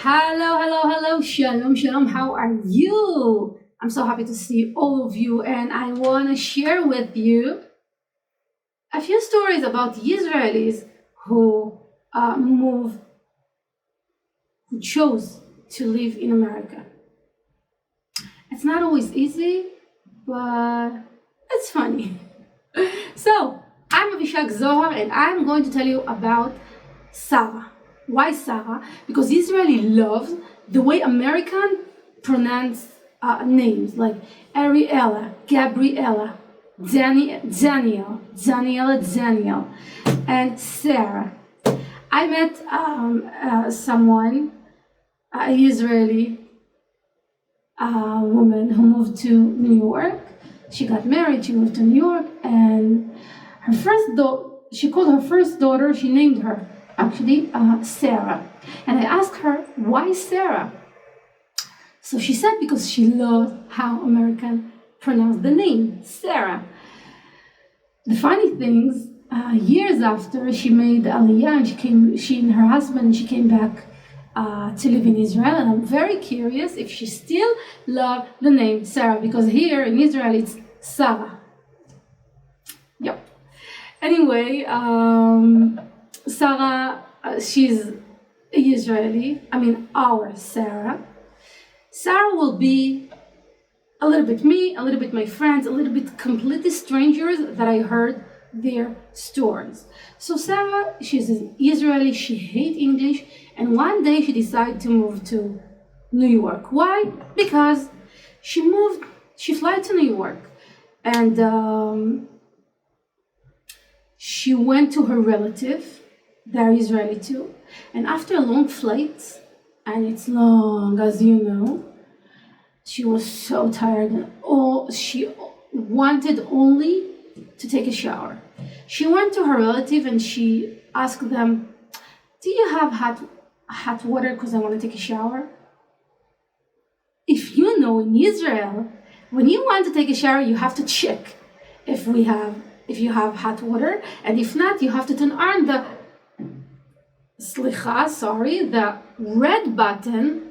Hello, shalom, how are you? I'm so happy to see all of you, and I want to share with you a few stories about Israelis who who chose to live in America. It's not always easy, but it's funny. So, I'm Avishag Zohar, and I'm going to tell you about Sarah. Why Sarah? Because Israeli loves the way American pronounce names like Ariella, Gabriella, Daniel, and Sarah. I met someone, an Israeli woman who moved to New York. She got married, she moved to New York, and she called her first daughter, she named her actually Sarah. And I asked her, why Sarah? So she said because she loved how American pronounce the name, Sarah. The funny things, years after she made Aliyah, and she and her husband, she came back to live in Israel, and I'm very curious if she still loved the name Sarah, because here in Israel it's Sarah. Yep. Anyway, Sarah, she's Israeli. Our Sarah. Sarah will be a little bit me, a little bit my friends, a little bit completely strangers that I heard their stories. So Sarah, she's an Israeli, she hates English, and one day she decided to move to New York. Why? Because she flew to New York, and she went to her relative, they're Israeli too, and after a long flight, and it's long as you know, she was so tired, and she wanted only to take a shower. She went to her relative and she asked them, do you have hot water because I want to take a shower? If you know, in Israel, when you want to take a shower, you have to check if you have hot water, and if not, you have to turn on the red button,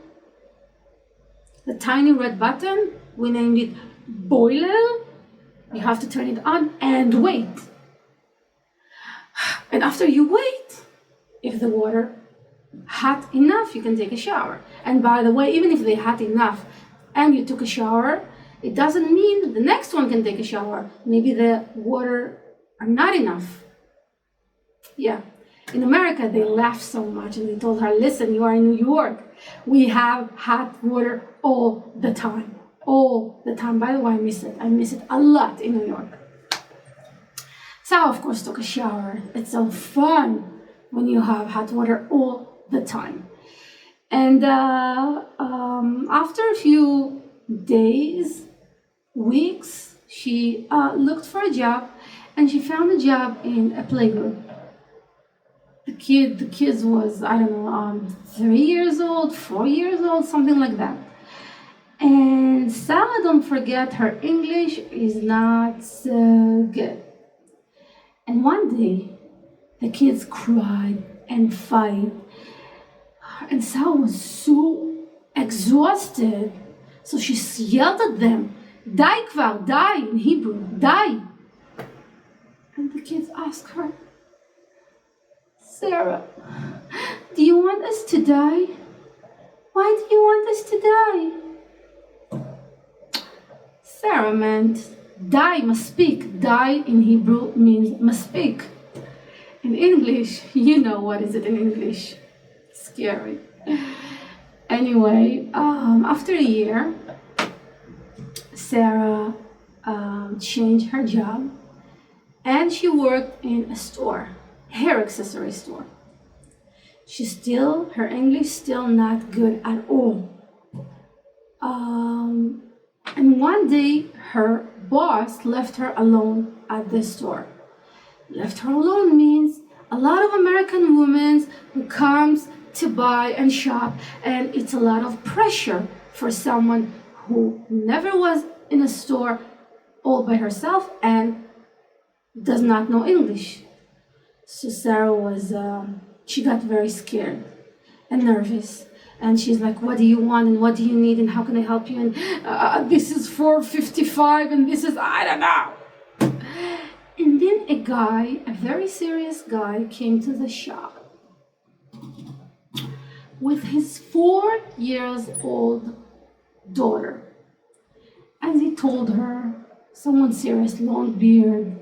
the tiny red button. We named it boiler. You have to turn it on and wait. And after you wait, if the water hot enough, you can take a shower. And by the way, even if they're hot enough and you took a shower, it doesn't mean that the next one can take a shower. Maybe the water are not enough. Yeah. In America, they laughed so much and they told her, listen, you are in New York. We have hot water all the time. All the time. By the way, I miss it. I miss it a lot in New York. So, of course, took a shower. It's so fun when you have hot water all the time. And after a few days, weeks, she looked for a job, and she found a job in a playgroup. The kids was, 3 years old, 4 years old, something like that. And Sarah, don't forget, her English is not so good. And one day, the kids cried and fight. And Sarah was so exhausted. So she yelled at them, "Dai kvar," "dai" in Hebrew, "dai." And the kids asked her, Sarah, do you want us to die? Why do you want us to die? Sarah meant die, maspik. Die in Hebrew means maspik. In English, you know what is it in English? Scary. Anyway, after a year, Sarah changed her job, and she worked in a store, hair accessory store. Her English still not good at all. And one day, her boss left her alone at the store. Left her alone means a lot of American women who comes to buy and shop, and it's a lot of pressure for someone who never was in a store all by herself and does not know English. So Sarah she got very scared and nervous, And she's like, what do you want and what do you need and how can I help you? And this is 4:55 and this is, I don't know. And then a guy, a very serious guy, came to the shop with his 4-year-old daughter. And he told her, someone serious, long beard,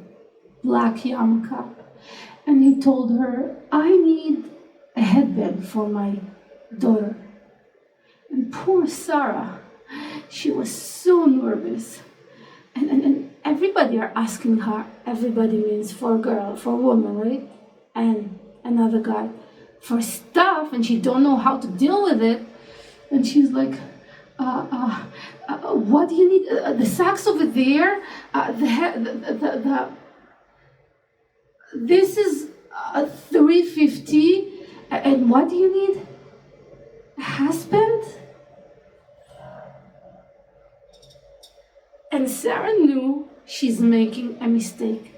black yarmulke. And he told her, I need a headband for my daughter. And poor Sarah, she was so nervous. And everybody are asking her, everybody means for a girl, for a woman, right? And another guy, for stuff, and she don't know how to deal with it. And she's like, what do you need? The sacks over there, this is $3.50, and what do you need? A husband? And Sarah knew she's making a mistake,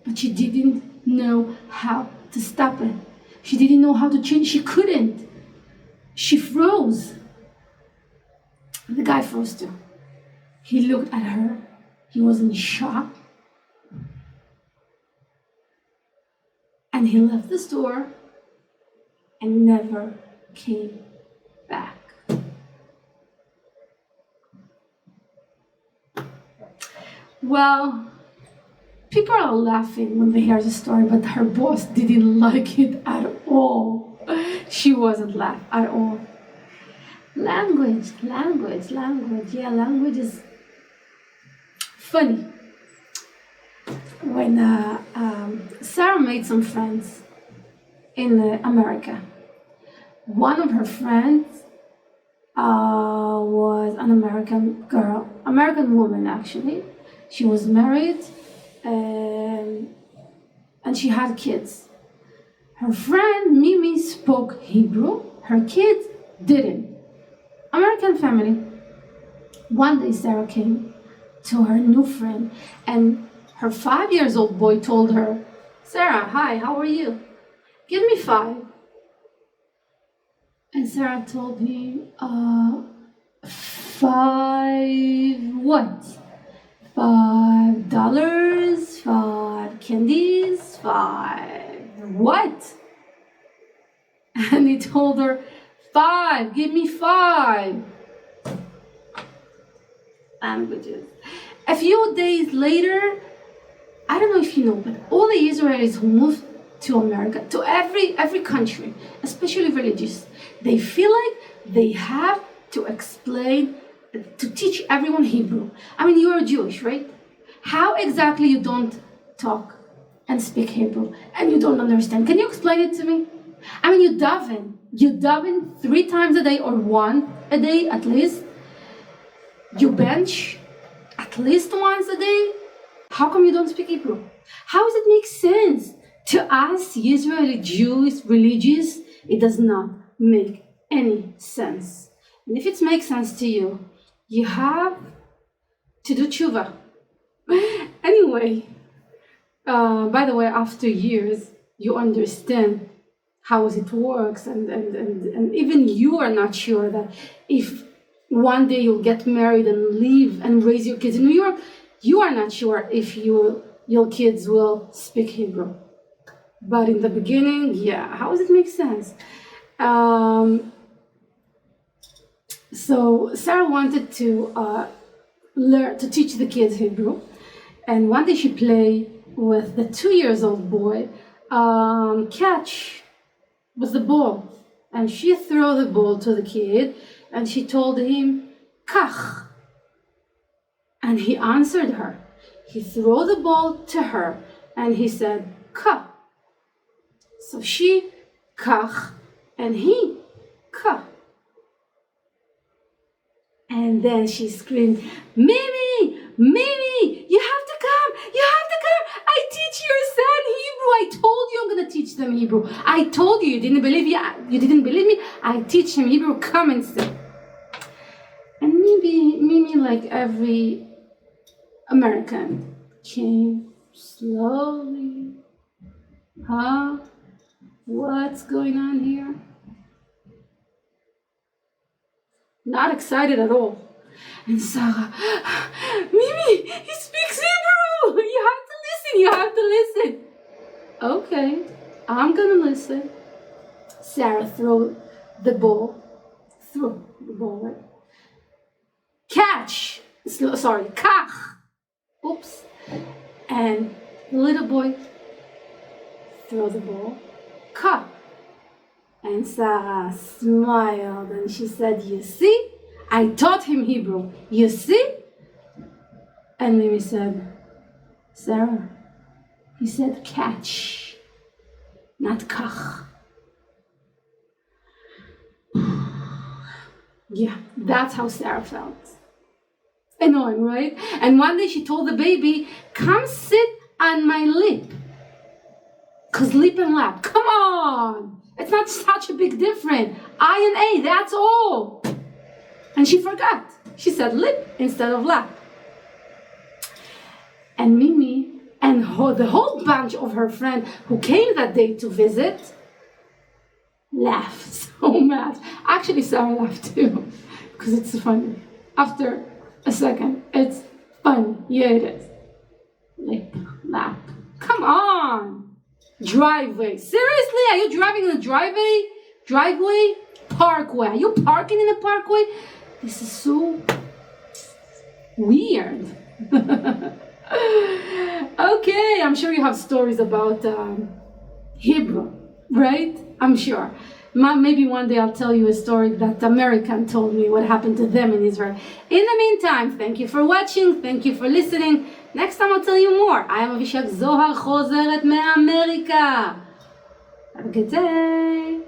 but she didn't know how to stop it. She didn't know how to change. She couldn't. She froze. The guy froze too. He looked at her. He was in shock. And he left the store and never came back. Well, people are laughing when they hear the story, but her boss didn't like it at all. She wasn't laughing at all. Language. Yeah, language is funny. When Sarah made some friends in America, one of her friends was an American girl, American woman actually. She was married and she had kids. Her friend Mimi spoke Hebrew. Her kids didn't. American family. One day Sarah came to her new friend and her 5-year-old boy told her, Sarah, hi, how are you? Give me 5. And Sarah told him, 5 what? $5, 5 candies, 5 what? And he told her, 5, give me 5. Languages. A few days later, I don't know if you know, but all the Israelis who moved to America, to every country, especially religious, they feel like they have to explain, to teach everyone Hebrew. I mean, you are Jewish, right? How exactly you don't talk and speak Hebrew and you don't understand? Can you explain it to me? I mean, you daven 3 times a day or 1 a day at least. You bench at least once a day. How come you don't speak Hebrew? How does it make sense to us Israeli Jews, religious? It does not make any sense. And if it makes sense to you, you have to do tshuva. Anyway, by the way, after years, you understand how it works, and even you are not sure that if one day you'll get married and leave and raise your kids in New York, you are not sure if your kids will speak Hebrew. But in the beginning, yeah, how does it make sense? So Sarah wanted to learn to teach the kids Hebrew, and one day she played with the 2-year-old boy catch with the ball, and she threw the ball to the kid, and she told him kach, and he answered her. He threw the ball to her, and he said ka. So she kach, and he ka. And then she screamed, Mimi, you have to come. I teach your son Hebrew. I told you I'm going to teach them Hebrew. I told you, you didn't believe me. I teach him Hebrew. Come and sit. And Mimi, like every American, came slowly. Huh? What's going on here? not excited at all. And Sarah, Mimi, he speaks Hebrew. You have to listen. Okay, I'm gonna listen. Sarah threw the ball, right? Catch. Sorry, kach. Oops. And the little boy threw the ball, ka. And Sarah smiled and she said, you see? I taught him Hebrew. You see? And Mimi said, Sarah, he said catch, not kach. Yeah, that's how Sarah felt. Annoying, right? And one day she told the baby, come sit on my lip. Because lip and lap, come on. It's not such a big difference. I and A, that's all. And she forgot. She said lip instead of lap. And Mimi and the whole bunch of her friends who came that day to visit laughed so much. Actually, Sarah laughed too, because it's funny. After a second, it's funny. Yeah, it is. Lip, lap. Come on. Driveway. Seriously? Are you driving in a driveway? Parkway. Are you parking in a parkway? This is so weird. Okay, I'm sure you have stories about Hebrew, right? I'm sure. Maybe one day I'll tell you a story that American told me what happened to them in Israel. In the meantime, thank you for watching. Thank you for listening. Next time I'll tell you more. I am Avishag Zohar, חוזרת מאמריקה. Have a good day.